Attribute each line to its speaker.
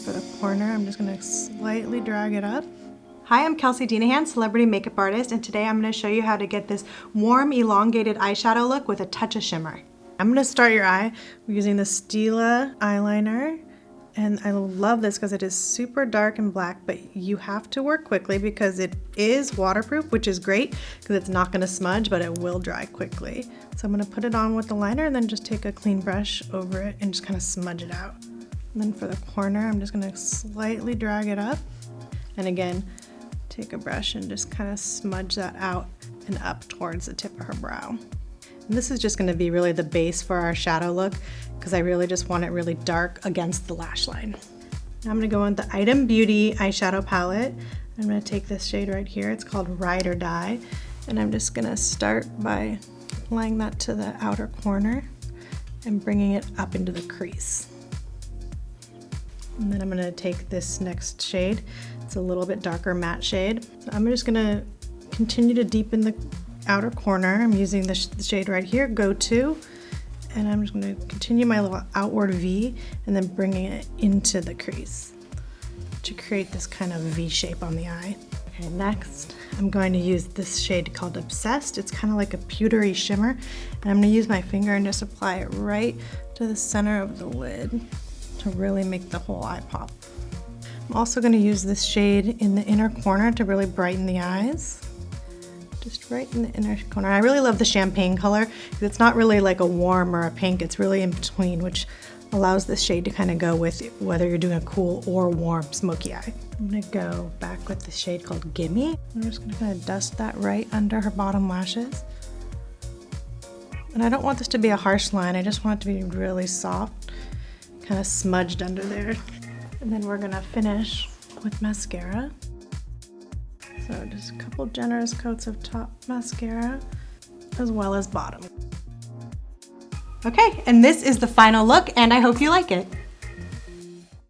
Speaker 1: for the corner, I'm just gonna slightly drag it up. Hi, I'm Kelsey Dinahan, celebrity makeup artist, and today I'm gonna show you how to get this warm, elongated eyeshadow look with a touch of shimmer. I'm gonna start your eye using the Stila eyeliner. And I love this because it is super dark and black, but you have to work quickly because it is waterproof, which is great because it's not going to smudge, but it will dry quickly. So I'm going to put it on with the liner and then just take a clean brush over it and just kind of smudge it out. And then for the corner, I'm just going to slightly drag it up. And again, take a brush and just kind of smudge that out and up towards the tip of her brow. And this is just going to be really the base for our shadow look because I really just want it really dark against the lash line. Now I'm going to go on the Item Beauty eyeshadow palette. I'm going to take this shade right here. It's called Ride or Die. And I'm just going to start by applying that to the outer corner and bringing it up into the crease. And then I'm going to take this next shade. It's a little bit darker matte shade. So I'm just going to continue to deepen the outer corner. I'm using the shade right here, Go To, and I'm just going to continue my little outward V and then bringing it into the crease to create this kind of V shape on the eye. Okay, next I'm going to use this shade called Obsessed. It's kind of like a pewtery shimmer, and I'm going to use my finger and just apply it right to the center of the lid to really make the whole eye pop. I'm also going to use this shade in the inner corner to really brighten the eyes. Just right in the inner corner. I really love the champagne color because it's not really like a warm or a pink, it's really in between, which allows this shade to kind of go with whether you're doing a cool or warm smoky eye. I'm gonna go back with the shade called Gimme. I'm just gonna kind of dust that right under her bottom lashes. And I don't want this to be a harsh line, I just want it to be really soft, kind of smudged under there. And then we're gonna finish with mascara. So just a couple generous coats of top mascara as well as bottom. Okay, and this is the final look, and I hope you like it.